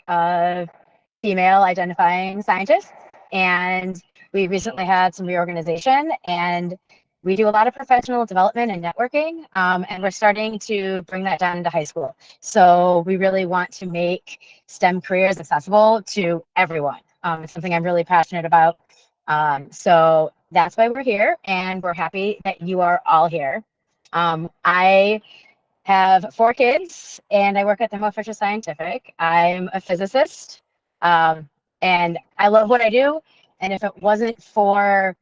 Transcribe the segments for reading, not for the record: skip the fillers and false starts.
of female identifying scientists, and we recently had some reorganization, and we do a lot of professional development and networking, and we're starting to bring that down into high school. So we really want to make STEM careers accessible to everyone. It's something I'm really passionate about. So that's why we're here, and we're happy that you are all here. I have 4 kids, and I work at Thermo Fisher Scientific. I'm a physicist, and I love what I do. And if it wasn't for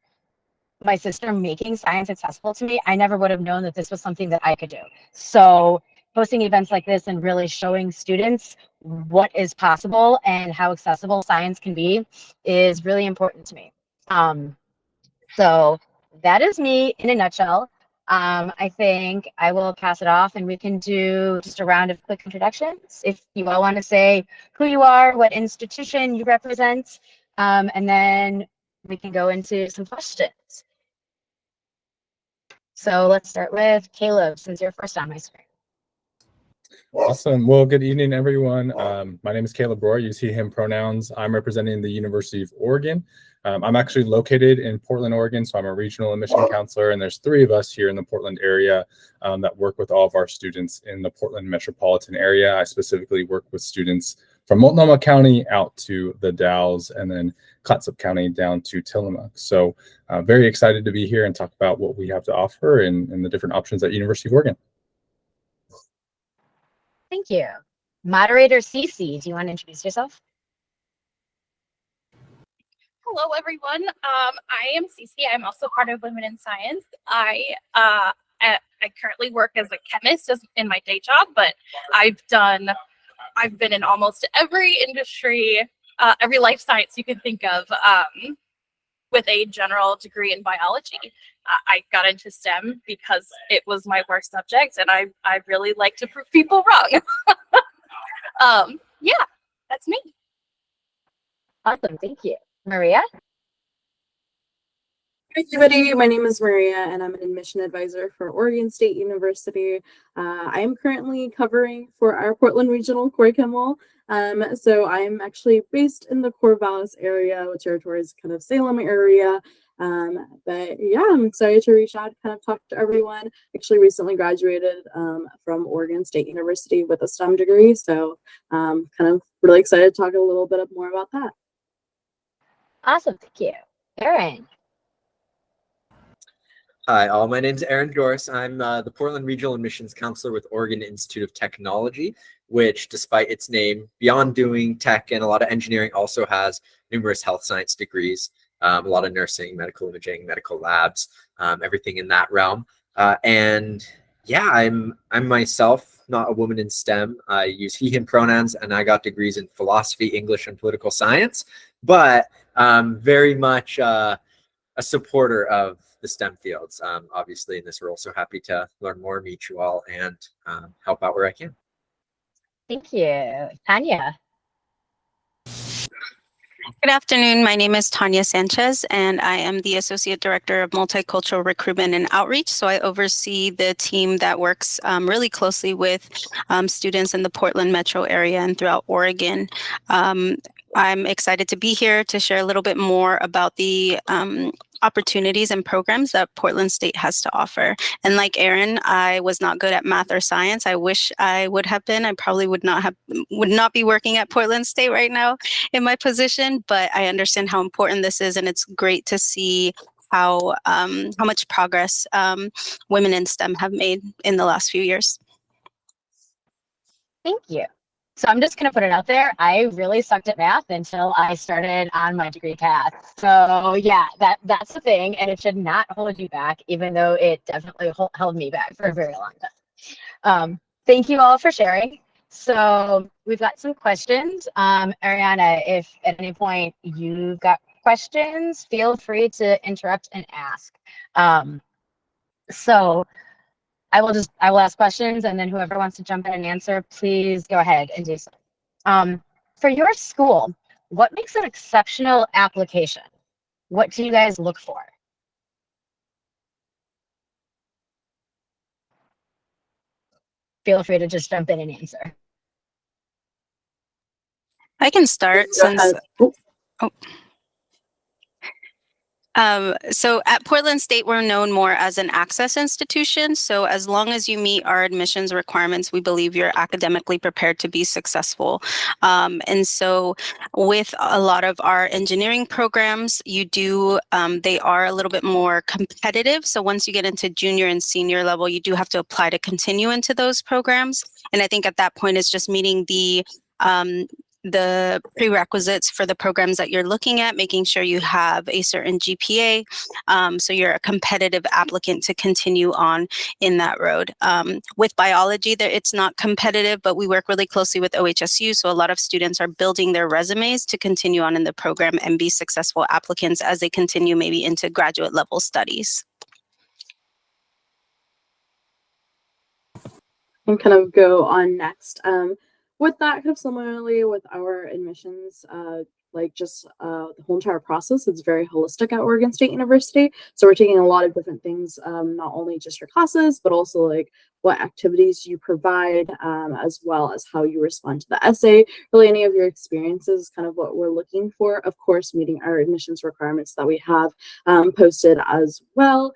my sister making science accessible to me, I never would have known that this was something that I could do. So hosting events like this and really showing students what is possible and how accessible science can be is really important to me. So that is me in a nutshell. I think I will pass it off and we can do just a round of quick introductions. If you all want to say who you are, what institution you represent, and then we can go into some questions. So let's start with Caleb, since you're first on my screen. Awesome. Well, good evening, everyone. My name is Caleb Roher. You see him pronouns. I'm representing the University of Oregon. I'm actually located in Portland, Oregon, so I'm a regional admission counselor, and there's 3 of us here in the Portland area that work with all of our students in the Portland metropolitan area. I specifically work with students from Multnomah County out to the Dalles, and then Clatsop County down to Tillamook. So very excited to be here and talk about what we have to offer and the different options at University of Oregon. Thank you. Moderator Cece, do you want to introduce yourself? Hello, everyone. I am Cece. I'm also part of Women in Science. I currently work as a chemist in my day job, but I've been in almost every industry, every life science you can think of, with a general degree in biology. I got into STEM because it was my worst subject, and I really like to prove people wrong. Yeah, that's me. Awesome, thank you. Maria? Hi, everybody. My name is Maria, and I'm an admission advisor for Oregon State University. I am currently covering for our Portland Regional Corey Kimmel. So I'm actually based in the Corvallis area, which are towards kind of Salem area. But yeah, I'm excited to reach out, kind of talk to everyone. Actually recently graduated from Oregon State University with a STEM degree. So kind of really excited to talk a little bit more about that. Awesome, thank you. Erin? Hi, all. My name is Georis. I'm the Portland Regional Admissions Counselor with Oregon Institute of Technology, which, despite its name, beyond doing tech and a lot of engineering, also has numerous health science degrees, a lot of nursing, medical imaging, medical labs, everything in that realm. And yeah, I'm myself not a woman in STEM. I use he, him pronouns, and I got degrees in philosophy, English, and political science, but very much a supporter of the STEM fields, obviously in this role. So happy to learn more, meet you all, and help out where I can. Thank you. Tania? Good afternoon. My name is Tania Sanchez, and I am the Associate Director of Multicultural Recruitment and Outreach. So I oversee the team that works really closely with students in the Portland metro area and throughout Oregon. I'm excited to be here to share a little bit more about the opportunities and programs that Portland State has to offer. And like Erin, I was not good at math or science. I wish I would have been. I probably would not be working at Portland State right now in my position, but I understand how important this is, and it's great to see how much progress women in STEM have made in the last few years. Thank you. So I'm just going to put it out there. I really sucked at math until I started on my degree path. So yeah, that's the thing, and it should not hold you back, even though it definitely held me back for a very long time. Thank you all for sharing. So we've got some questions. Ariana, if at any point you've got questions, feel free to interrupt and ask. So I will ask questions, and then whoever wants to jump in and answer, please go ahead and do so. For your school, what makes an exceptional application? What do you guys look for? Feel free to just jump in and answer. I can start Go since. ahead. Oh, So at Portland State, we're known more as an access institution. So as long as you meet our admissions requirements, we believe you're academically prepared to be successful. And so with a lot of our engineering programs, they are a little bit more competitive. So once you get into junior and senior level, you do have to apply to continue into those programs. And I think at that point, it's just meeting the prerequisites for the programs that you're looking at, making sure you have a certain GPA, so you're a competitive applicant to continue on in that road. With biology, it's not competitive, but we work really closely with OHSU, so a lot of students are building their resumes to continue on in the program and be successful applicants as they continue maybe into graduate level studies. and kind of go on next. With that, kind of similarly with our admissions, the whole entire process, it's very holistic at Oregon State University. So we're taking a lot of different things, not only just your classes, but also like what activities you provide, as well as how you respond to the essay. Really, any of your experiences, kind of what we're looking for. Of course, meeting our admissions requirements that we have posted as well.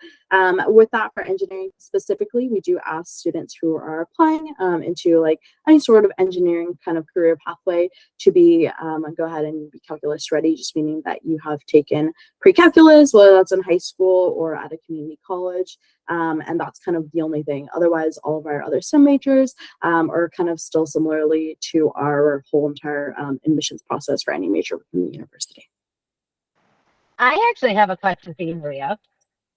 With that, for engineering specifically, we do ask students who are applying into like any sort of engineering kind of career pathway to be go ahead and be calculus ready, just meaning that you have taken pre-calculus, whether that's in high school or at a community college. And that's kind of the only thing. Otherwise, all of our other STEM majors are kind of still similarly to our whole entire admissions process for any major within the university. I actually have a question for you, Maria.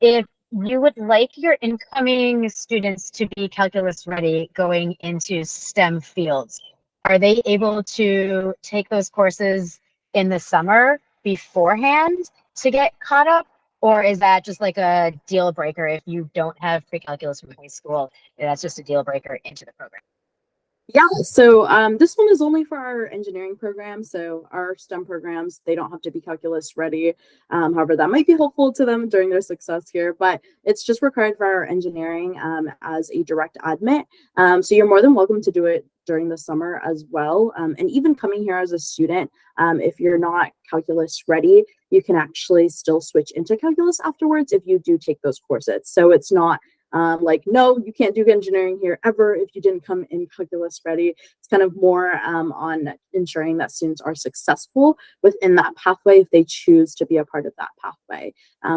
If you would like your incoming students to be calculus ready going into STEM fields, are they able to take those courses in the summer beforehand to get caught up? Or is that just like a deal breaker if you don't have pre-calculus from high school? That's just a deal breaker into the program. Yeah, so this one is only for our engineering program. So our STEM programs, they don't have to be calculus ready. However, that might be helpful to them during their success here, but it's just required for our engineering as a direct admit. So you're more than welcome to do it during the summer as well. And even coming here as a student, if you're not calculus ready, you can actually still switch into calculus afterwards if you do take those courses. So it's not like, no, you can't do engineering here ever if you didn't come in calculus ready. It's kind of more on ensuring that students are successful within that pathway if they choose to be a part of that pathway.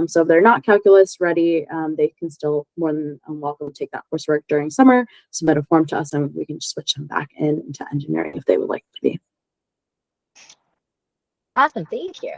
So if they're not calculus ready, they can still more than welcome to take that coursework during summer, submit a form to us, and we can just switch them back into engineering if they would like to be. Awesome, thank you.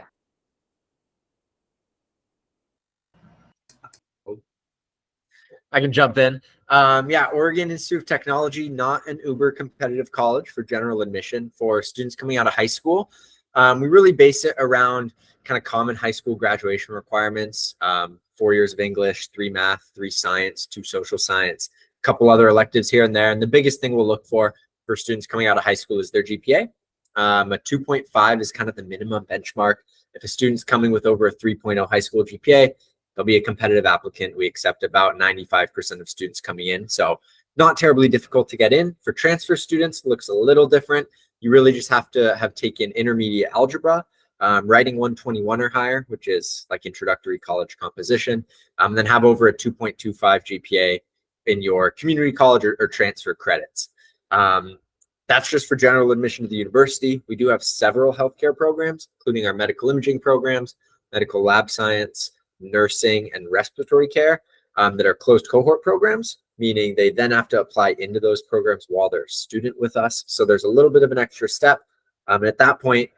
I can jump in. Yeah, Oregon Institute of Technology, not an uber competitive college for general admission for students coming out of high school. We really base it around kind of common high school graduation requirements, 4 years of English, 3 math, 3 science, 2 social science, a couple other electives here and there. And the biggest thing we'll look for students coming out of high school is their GPA. A 2.5 is kind of the minimum benchmark. If a student's coming with over a 3.0 high school GPA, they'll be a competitive applicant. We accept about 95% of students coming in. So not terribly difficult to get in. For transfer students, it looks a little different. You really just have to have taken intermediate algebra, writing 121 or higher, which is like introductory college composition, and then have over a 2.25 GPA in your community college or transfer credits. That's just for general admission to the university. We do have several healthcare programs, including our medical imaging programs, medical lab science, nursing, and respiratory care that are closed cohort programs, meaning they then have to apply into those programs while they're a student with us. So there's a little bit of an extra step. And at that point,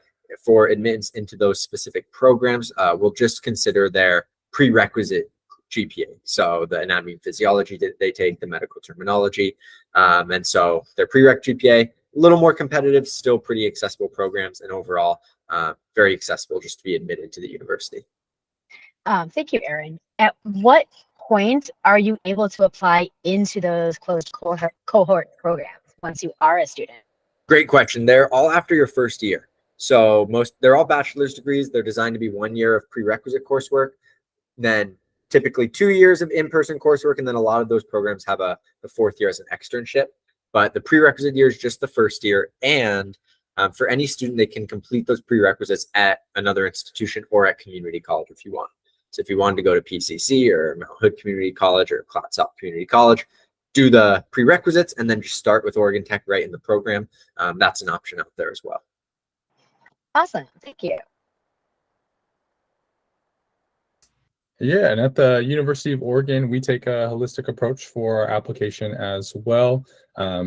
for admittance into those specific programs, we'll just consider their prerequisite GPA. So the anatomy and physiology that they take, the medical terminology. And so their prereq GPA, a little more competitive, still pretty accessible programs, and overall very accessible just to be admitted to the university. Thank you, Erin. At what point are you able to apply into those closed cohort programs once you are a student? Great question. They're all after your first year. So they're all bachelor's degrees. They're designed to be 1 year of prerequisite coursework, then typically 2 years of in-person coursework, and then a lot of those programs have the 4th year as an externship. But the prerequisite year is just the first year, and For any student, they can complete those prerequisites at another institution or at community college if you want. So if you wanted to go to PCC or Mount Hood Community College or Clatsop Community College, do the prerequisites and then just start with Oregon Tech right in the program. That's an option out there as well. Awesome. Thank you. Yeah, and at the University of Oregon, we take a holistic approach for our application as well.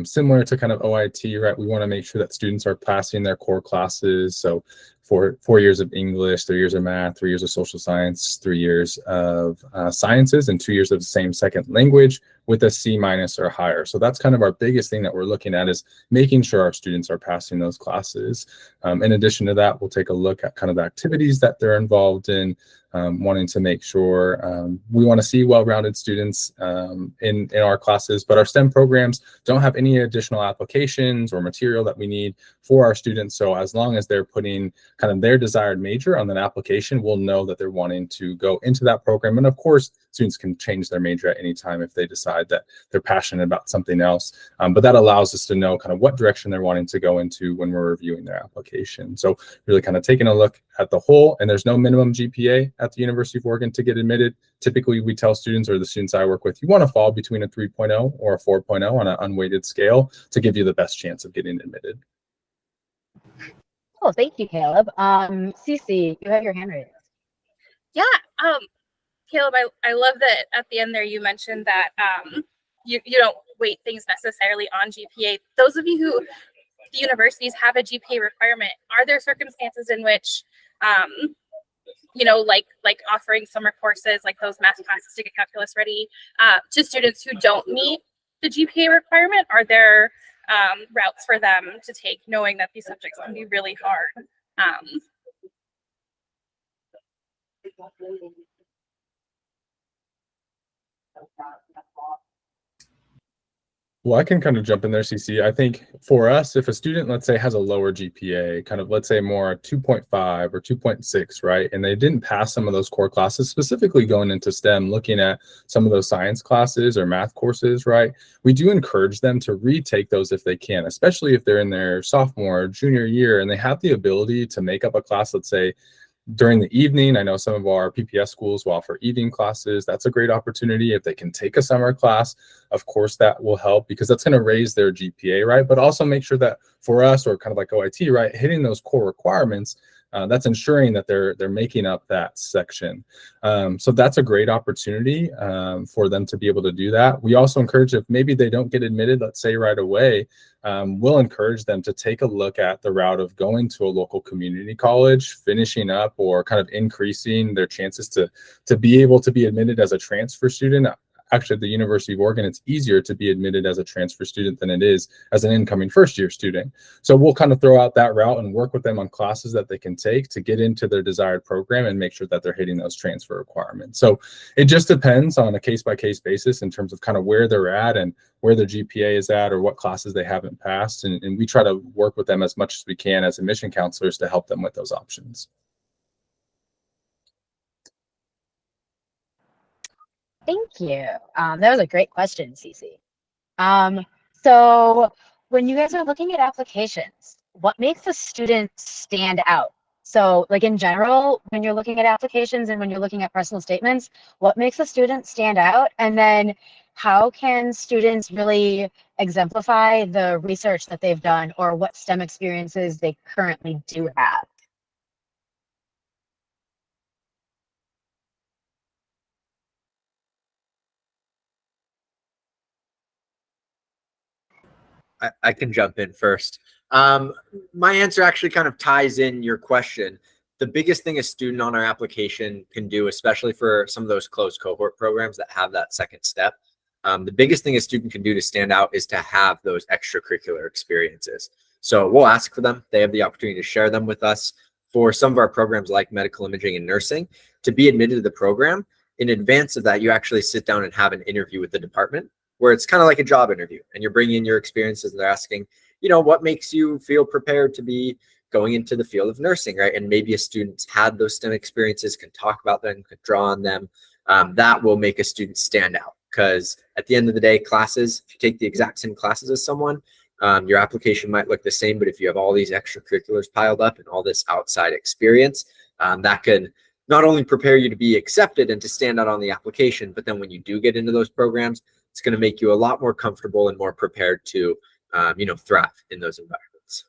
Similar to kind of OIT, right? We want to make sure that students are passing their core classes. So 4 years of English, 3 years of math, 3 years of social science, 3 years of sciences, and 2 years of same second language with a C- or higher. So that's kind of our biggest thing that we're looking at, is making sure our students are passing those classes. In addition to that, we'll take a look at kind of the activities that they're involved in, wanting to make sure we want to see well-rounded students in our classes, but our STEM programs don't have any additional applications or material that we need for our students. So as long as they're putting kind of their desired major on that application, we'll know that they're wanting to go into that program. And of course, students can change their major at any time if they decide that they're passionate about something else. But that allows us to know kind of what direction they're wanting to go into when we're reviewing their application. So really kind of taking a look at the whole, and there's no minimum GPA at the University of Oregon to get admitted. Typically, we tell students, or the students I work with, you want to fall between a 3.0 or a 4.0 on an unweighted scale to give you the best chance of getting admitted. Oh, thank you, Caleb. Cece, you have your hand raised. Yeah, Caleb, I love that at the end there you mentioned that you don't weight things necessarily on GPA. Those of you who the universities have a GPA requirement, are there circumstances in which like offering summer courses like those math classes to get calculus ready to students who don't meet the GPA requirement? Are there routes for them to take, knowing that these subjects can be really hard? Well, I can kind of jump in there, CC. I think for us, if a student, let's say, has a lower GPA, kind of, let's say, more 2.5 or 2.6, right, and they didn't pass some of those core classes, specifically going into STEM, looking at some of those science classes or math courses, right, we do encourage them to retake those if they can, especially if they're in their sophomore or junior year and they have the ability to make up a class, let's say, during the evening. I know some of our PPS schools will offer evening classes. That's a great opportunity. If they can take a summer class, of course, that will help, because that's going to raise their GPA, right? But also make sure that for us, or kind of like OIT, right, hitting those core requirements, that's ensuring that they're making up that section. So that's a great opportunity for them to be able to do that. We also encourage, if maybe they don't get admitted, let's say right away, we'll encourage them to take a look at the route of going to a local community college, finishing up, or kind of increasing their chances to be able to be admitted as a transfer student. Actually, at the University of Oregon, it's easier to be admitted as a transfer student than it is as an incoming first-year student. So we'll kind of throw out that route and work with them on classes that they can take to get into their desired program and make sure that they're hitting those transfer requirements. So it just depends on a case-by-case basis in terms of kind of where they're at and where their GPA is at, or what classes they haven't passed. And we try to work with them as much as we can as admission counselors to help them with those options. Thank you. That was a great question, Cece. So when you guys are looking at applications, what makes a student stand out? So like in general, when you're looking at applications and when you're looking at personal statements, what makes a student stand out? And then how can students really exemplify the research that they've done, or what STEM experiences they currently do have? I can jump in first. My answer actually kind of ties in your question. The biggest thing a student on our application can do, especially for some of those closed cohort programs that have that second step, the biggest thing a student can do to stand out is to have those extracurricular experiences. So we'll ask for them. They have the opportunity to share them with us. For some of our programs like medical imaging and nursing, to be admitted to the program, in advance of that, you actually sit down and have an interview with the department, where it's kind of like a job interview, and you're bringing in your experiences and they're asking, what makes you feel prepared to be going into the field of nursing, right? And maybe a student's had those STEM experiences, can talk about them, can draw on them. That will make a student stand out, because at the end of the day, classes, if you take the exact same classes as someone, Your application might look the same, but if you have all these extracurriculars piled up and all this outside experience, that can not only prepare you to be accepted and to stand out on the application, but then when you do get into those programs, it's going to make you a lot more comfortable and more prepared to, thrive in those environments.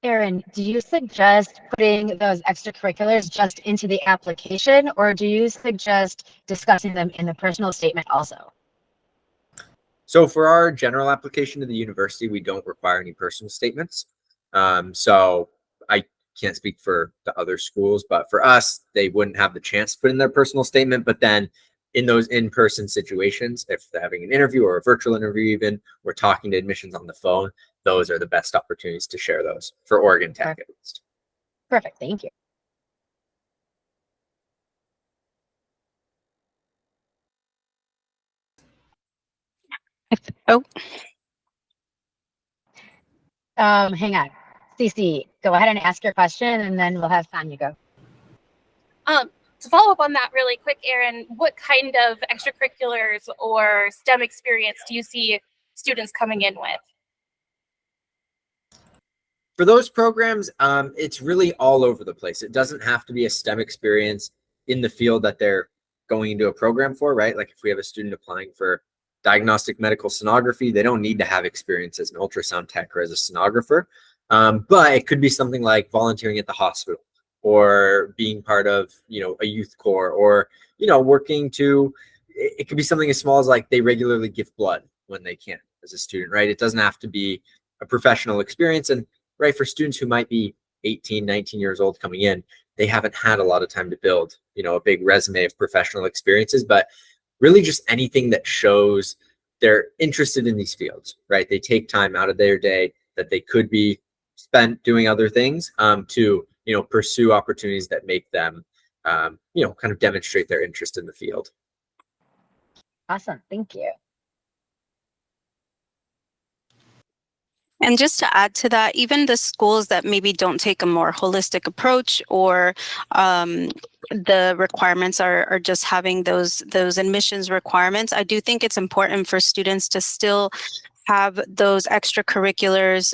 Erin, do you suggest putting those extracurriculars just into the application, or do you suggest discussing them in the personal statement also? So for our general application to the university, we don't require any personal statements. So I can't speak for the other schools, but for us, they wouldn't have the chance to put in their personal statement. But then in those in-person situations, if they're having an interview or a virtual interview, even we're talking to admissions on the phone, those are the best opportunities to share those for Oregon Tech at least. Perfect, thank you. Oh, Hang on. Cece, go ahead and ask your question, and then we'll have Tania go. To follow up on that really quick, Erin, what kind of extracurriculars or STEM experience do you see students coming in with? For those programs, it's really all over the place. It doesn't have to be a STEM experience in the field that they're going into a program for, right? Like if we have a student applying for diagnostic medical sonography, they don't need to have experience as an ultrasound tech or as a sonographer. But it could be something like volunteering at the hospital, or being part of, a youth corps, or, working to, it could be something as small as like they regularly give blood when they can as a student, right? It doesn't have to be a professional experience. And right, for students who might be 18, 19 years old coming in, they haven't had a lot of time to build, a big resume of professional experiences, but really just anything that shows they're interested in these fields, right? They take time out of their day that they could be spent doing other things to, pursue opportunities that make them, kind of demonstrate their interest in the field. Awesome, thank you. and just to add to that, even the schools that maybe don't take a more holistic approach, or the requirements are just having those admissions requirements, I do think it's important for students to still have those extracurriculars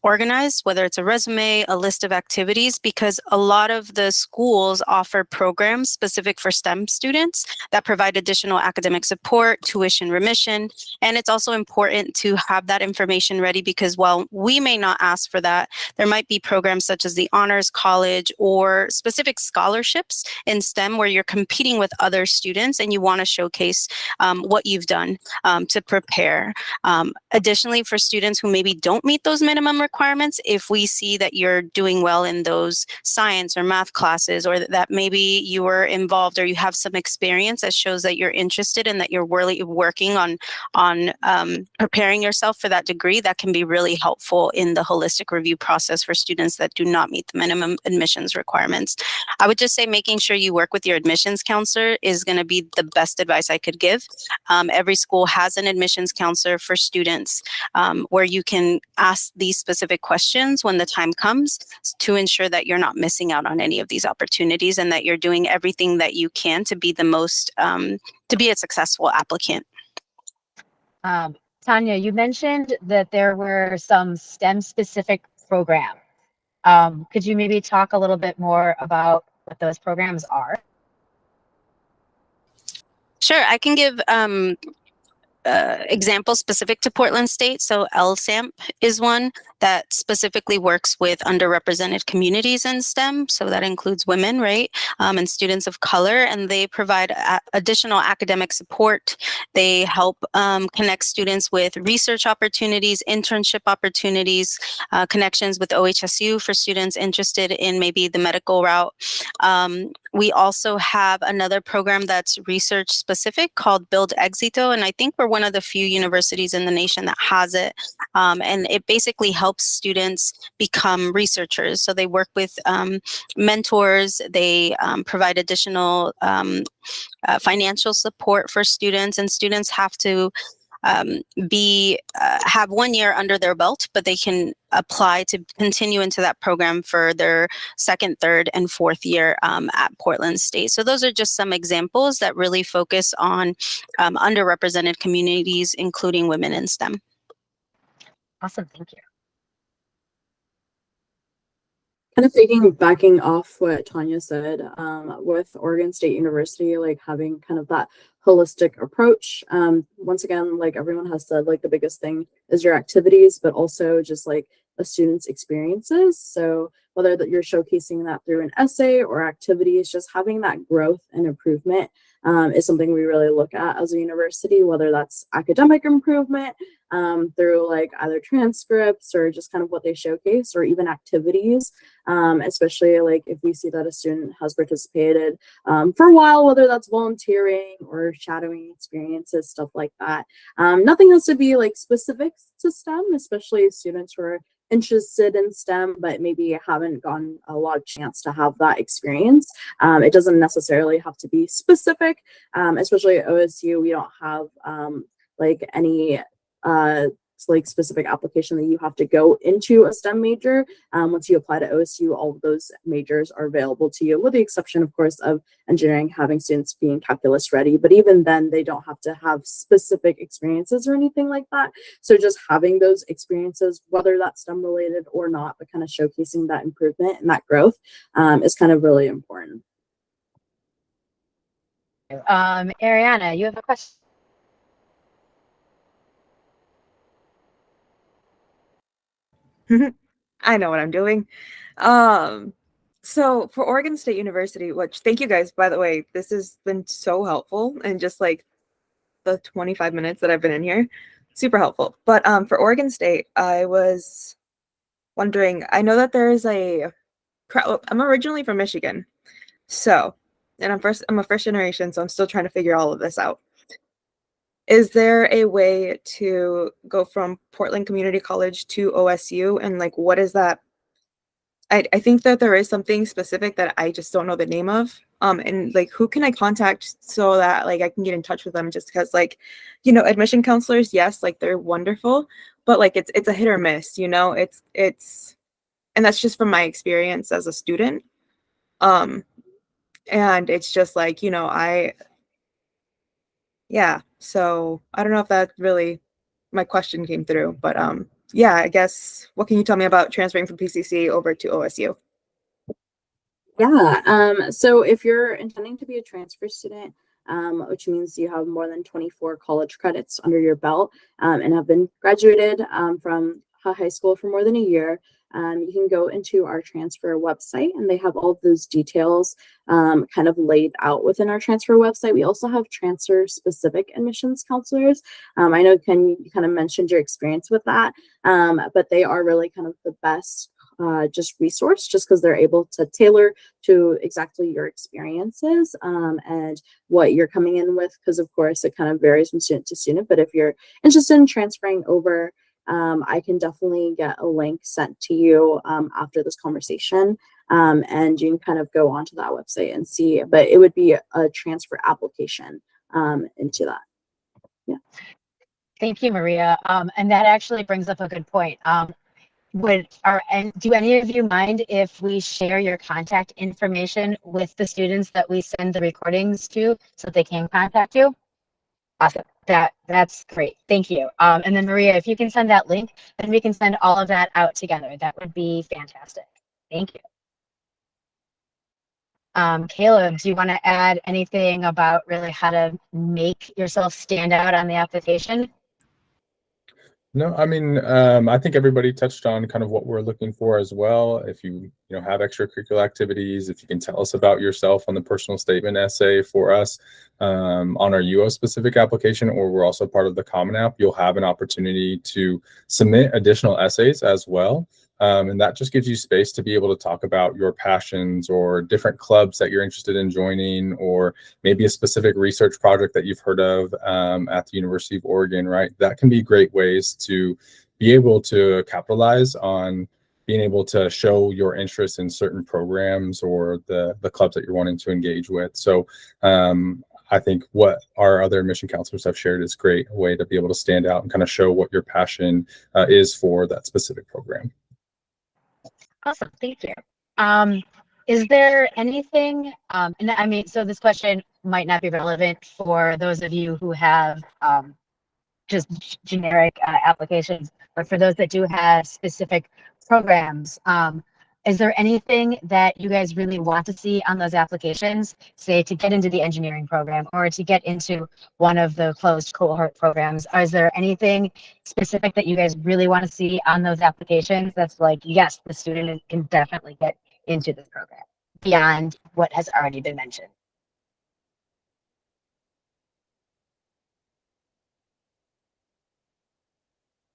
organized, whether it's a resume, a list of activities, because a lot of the schools offer programs specific for STEM students that provide additional academic support, tuition remission. And it's also important to have that information ready, because while we may not ask for that, there might be programs such as the Honors College or specific scholarships in STEM where you're competing with other students and you want to showcase what you've done to prepare. Additionally, for students who maybe don't meet those minimum requirements, if we see that you're doing well in those science or math classes, or that maybe you were involved or you have some experience that shows that you're interested and that you're really working on preparing yourself for that degree, that can be really helpful in the holistic review process for students that do not meet the minimum admissions requirements. I would just say making sure you work with your admissions counselor is going to be the best advice I could give. Every school has an admissions counselor for students where you can ask these specific questions when the time comes, to ensure that you're not missing out on any of these opportunities and that you're doing everything that you can to be the most, to be a successful applicant. Tania, you mentioned that there were some STEM specific programs. Could you maybe talk a little bit more about what those programs are? Sure, I can give examples specific to Portland State. So LSAMP is one that specifically works with underrepresented communities in STEM. So that includes women, right? And students of color, and they provide additional academic support. They help connect students with research opportunities, internship opportunities, connections with OHSU for students interested in maybe the medical route. We also have another program that's research specific called Build Exito, and I think we're one of the few universities in the nation that has it. And it basically helps students become researchers. So they work with mentors, they provide additional financial support for students, and students have to have 1 year under their belt, but they can apply to continue into that program for their second, third, and fourth year at Portland State. So those are just some examples that really focus on underrepresented communities, including women in STEM. Awesome, thank you. Kind of backing off what Tania said, with Oregon State University, like having kind of that holistic approach. Once again, like everyone has said, like the biggest thing is your activities, but also just like a student's experiences. So whether that you're showcasing that through an essay or activities, just having that growth and improvement is something we really look at as a university, whether that's academic improvement through like either transcripts or just kind of what they showcase, or even activities. Especially like if we see that a student has participated for a while, whether that's volunteering or shadowing experiences, stuff like that. Nothing has to be like specific to STEM, especially students who are interested in STEM, but maybe haven't gotten a lot of chance to have that experience. It doesn't necessarily have to be specific, especially at OSU. We don't have like any like specific application that you have to go into a STEM major. Once you apply to OSU, all of those majors are available to you, with the exception, of course, of engineering having students being calculus ready. But even then, they don't have to have specific experiences or anything like that. So just having those experiences, whether that's STEM related or not, but kind of showcasing that improvement and that growth is kind of really important. Ariana, you have a question? I know what I'm doing. So for Oregon State University, which thank you guys, by the way, this has been so helpful, and just like the 25 minutes that I've been in here, super helpful. But for Oregon State, I was wondering, I know that there is I'm originally from Michigan. So, and I'm a first generation, so I'm still trying to figure all of this out. Is there a way to go from Portland Community College to OSU, and like what is that? I think that there is something specific that I just don't know the name of. And like who can I contact so that like I can get in touch with them, just because like, you know, admission counselors, yes, like they're wonderful, but like it's a hit or miss, you know, it's and that's just from my experience as a student. And it's just like, you know, yeah, so I don't know if that really my question came through, but yeah, I guess what can you tell me about transferring from PCC over to OSU? Yeah, so if you're intending to be a transfer student, which means you have more than 24 college credits under your belt and have been graduated from high school for more than a year, you can go into our transfer website, and they have all of those details kind of laid out within our transfer website. We also have transfer specific admissions counselors. I know Ken, you kind of mentioned your experience with that, but they are really kind of the best just resource, just because they're able to tailor to exactly your experiences and what you're coming in with, because of course it kind of varies from student to student. But if you're interested in transferring over, I can definitely get a link sent to you after this conversation, and you can kind of go onto that website and see, but it would be a transfer application into that. Yeah. Thank you, Maria. And that actually brings up a good point. Do any of you mind if we share your contact information with the students that we send the recordings to, so they can contact you? Awesome. That's great. Thank you. And then Maria, if you can send that link, then we can send all of that out together. That would be fantastic. Thank you. Caleb, do you want to add anything about really how to make yourself stand out on the application? No, I mean, I think everybody touched on kind of what we're looking for as well. If you have extracurricular activities, if you can tell us about yourself on the personal statement essay for us on our UO specific application, or we're also part of the Common App, you'll have an opportunity to submit additional essays as well. And that just gives you space to be able to talk about your passions or different clubs that you're interested in joining, or maybe a specific research project that you've heard of at the University of Oregon, right? That can be great ways to be able to capitalize on being able to show your interest in certain programs or the clubs that you're wanting to engage with. So I think what our other admission counselors have shared is great, a way to be able to stand out and kind of show what your passion is for that specific program. Awesome, thank you. Is there anything, and I mean, so this question might not be relevant for those of you who have just generic applications, but for those that do have specific programs, is there anything that you guys really want to see on those applications, say to get into the engineering program or to get into one of the closed cohort programs? Is there anything specific that you guys really want to see on those applications that's like, yes, the student can definitely get into this program beyond what has already been mentioned?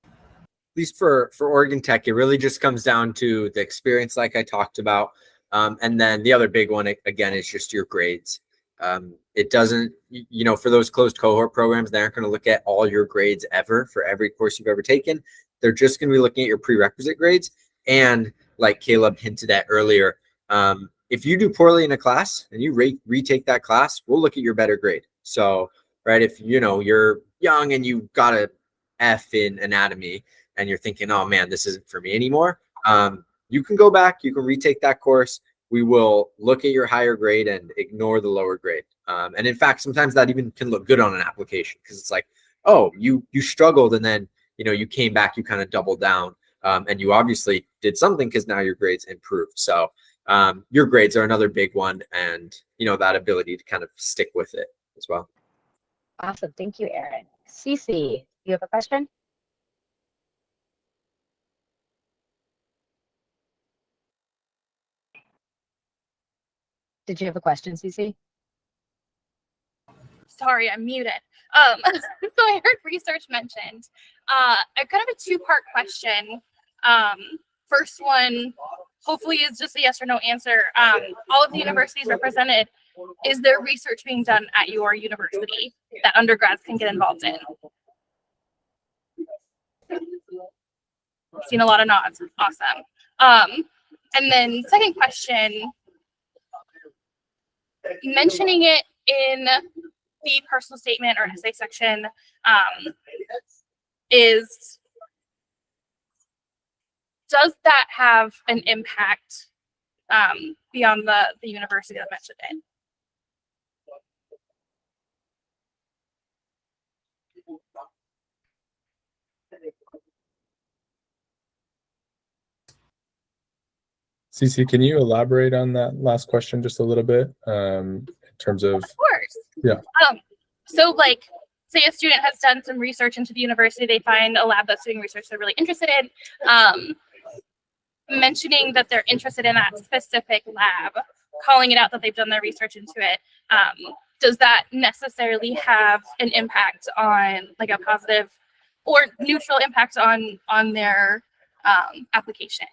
At least for Oregon Tech, it really just comes down to the experience, like I talked about. And then the other big one, again, is just your grades. It doesn't, you know, for those closed cohort programs, they aren't going to look at all your grades ever for every course you've ever taken. They're just going to be looking at your prerequisite grades. And like Caleb hinted at earlier, if you do poorly in a class and you retake that class, we'll look at your better grade. So, right, if, you know, you're young and you got a F in anatomy, and you're thinking, oh man, this isn't for me anymore, you can go back, you can retake that course. We will look at your higher grade and ignore the lower grade. And in fact, sometimes that even can look good on an application, because it's like, oh, you struggled and then, you know, you came back, you kind of doubled down, and you obviously did something because now your grades improved. So your grades are another big one, and, you know, that ability to kind of stick with it as well. Awesome. Thank you, Erin. Cece, you have a question? Did you have a question, Cece? Sorry, I'm muted. So I heard research mentioned. I've kind of a two-part question. First one, hopefully, is just a yes or no answer. All of the universities represented, is there research being done at your university that undergrads can get involved in? I've seen a lot of nods. Awesome. And then second question, mentioning it in the personal statement or essay section does that have an impact beyond the university that mentioned it? Cece, can you elaborate on that last question just a little bit in terms of? Of course. Yeah. So like, say a student has done some research into the university, they find a lab that's doing research they're really interested in, mentioning that they're interested in that specific lab, calling it out that they've done their research into it. Does that necessarily have an impact on, like, a positive or neutral impact on their application?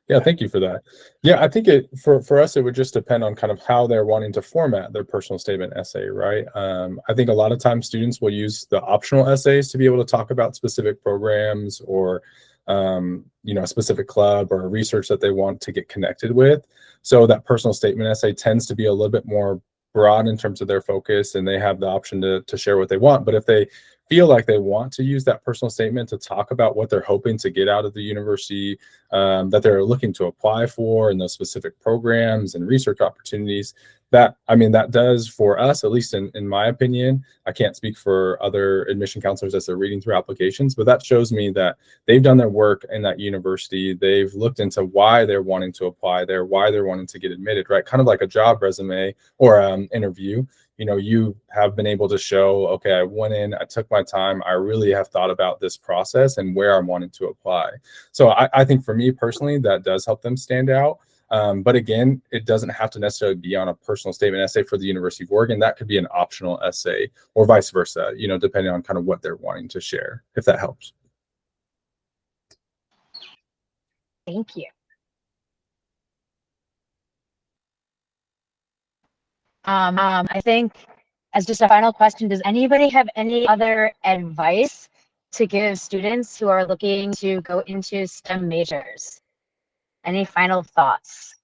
Yeah, thank you for that. Yeah, I think for us, it would just depend on kind of how they're wanting to format their personal statement essay, right? I think a lot of times students will use the optional essays to be able to talk about specific programs or you know, a specific club or research that they want to get connected with. So that personal statement essay tends to be a little bit more broad in terms of their focus, and they have the option to share what they want. But if they feel like they want to use that personal statement to talk about what they're hoping to get out of the university, that they're looking to apply for, and those specific programs and research opportunities, that, I mean, that does, for us, at least in my opinion, I can't speak for other admission counselors as they're reading through applications, but that shows me that they've done their work in that university. They've looked into why they're wanting to apply there, why they're wanting to get admitted, right? Kind of like a job resume or interview. You know, you have been able to show, okay, I went in, I took my time, I really have thought about this process and where I'm wanting to apply. So I think for me personally, that does help them stand out. But again, it doesn't have to necessarily be on a personal statement essay for the University of Oregon. That could be an optional essay or vice versa, you know, depending on kind of what they're wanting to share, if that helps. Thank you. I think, as just a final question, does anybody have any other advice to give students who are looking to go into STEM majors? Any final thoughts?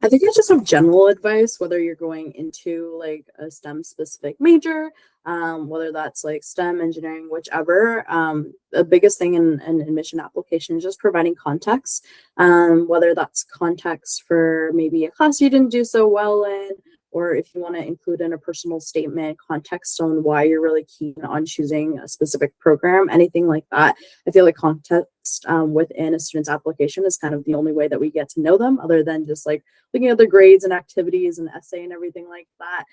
I think it's just some general advice, whether you're going into like a STEM specific major, whether that's like STEM, engineering, whichever. The biggest thing in an admission application is just providing context, whether that's context for maybe a class you didn't do so well in, or if you want to include in a personal statement context on why you're really keen on choosing a specific program, anything like that. I feel like context within a student's application is kind of the only way that we get to know them, other than just like looking at their grades and activities and essay and everything like that.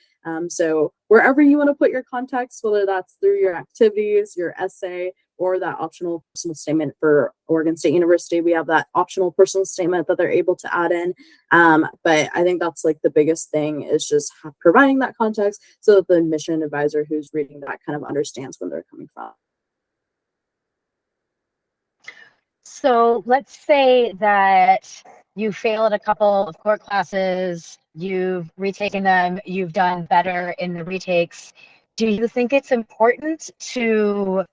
So wherever you want to put your context, whether that's through your activities, your essay, or that optional personal statement. For Oregon State University, we have that optional personal statement that they're able to add in. But I think that's like the biggest thing, is just providing that context so that the admission advisor who's reading that kind of understands where they're coming from. So let's say that you failed a couple of core classes, you've retaken them, you've done better in the retakes. Do you think it's important to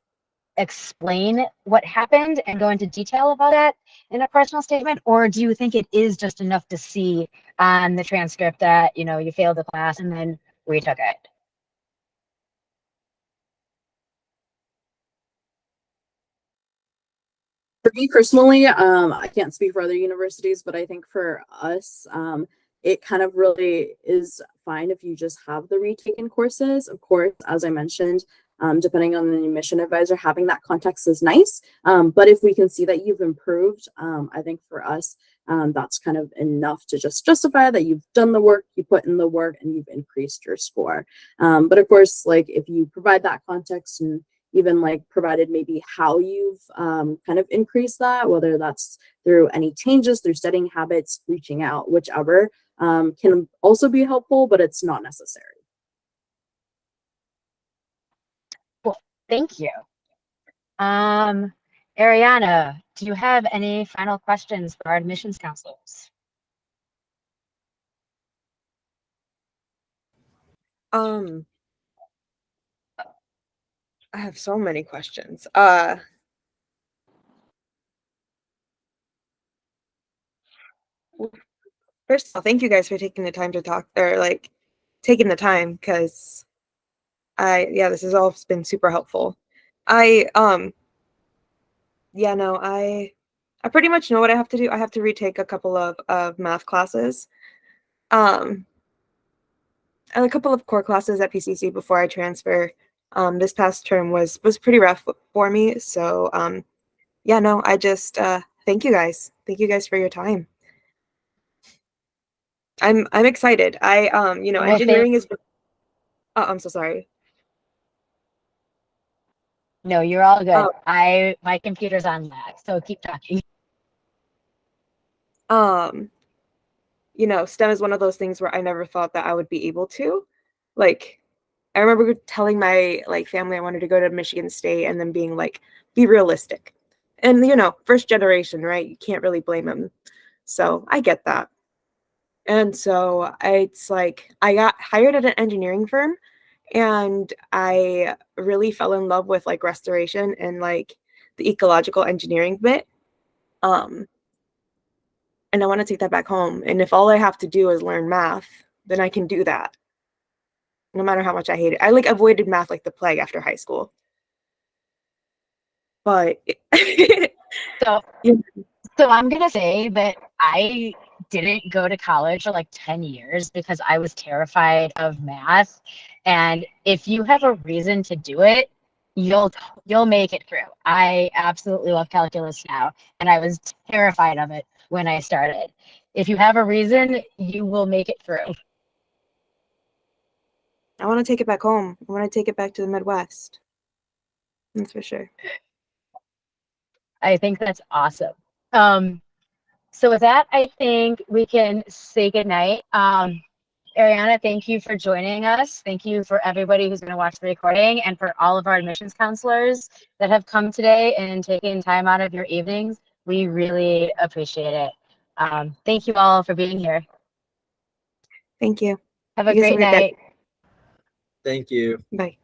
explain what happened and go into detail about that in a personal statement, or do you think it is just enough to see on the transcript that, you know, you failed the class and then retook it? For me personally, I can't speak for other universities, but I think for us, it kind of really is fine if you just have the retaken courses. Of course, as I mentioned, depending on the admission advisor, having that context is nice. But if we can see that you've improved, I think for us, that's kind of enough to just justify that you've done the work, you put in the work, and you've increased your score. But of course, like if you provide that context and even like provided maybe how you've kind of increased that, whether that's through any changes, through studying habits, reaching out, whichever, can also be helpful, but it's not necessary. Cool, thank you. Ariana, do you have any final questions for our admissions counselors? I have so many questions. First of all, thank you guys for taking the time to talk, or like taking the time, because this has all been super helpful. I pretty much know what I have to do. I have to retake a couple of math classes, and a couple of core classes at PCC before I transfer. This past term was pretty rough for me. So I just thank you guys. Thank you guys for your time. I'm excited. Engineering is. Oh, I'm so sorry. No, you're all good. My computer's on lag, so keep talking. STEM is one of those things where I never thought that I would be able to. Like, I remember telling my family I wanted to go to Michigan State, and then being like, be realistic. And first generation, right? You can't really blame them. So I get that. And so it's like I got hired at an engineering firm, and I really fell in love with like restoration and like the ecological engineering bit. And I want to take that back home. And if all I have to do is learn math, then I can do that. No matter how much I hate it. I avoided math like the plague after high school. But So I'm gonna say that I didn't go to college for like 10 years because I was terrified of math. And if you have a reason to do it, you'll make it through. I absolutely love calculus now, and I was terrified of it when I started. If you have a reason, you will make it through. I want to take it back home. I want to take it back to the Midwest. That's for sure. I think that's awesome. So with that, I think we can say goodnight. Ariana, thank you for joining us. Thank you for everybody who's going to watch the recording, and for all of our admissions counselors that have come today and taken time out of your evenings. We really appreciate it. Thank you all for being here. Thank you. Have a great night. Thank you. Bye.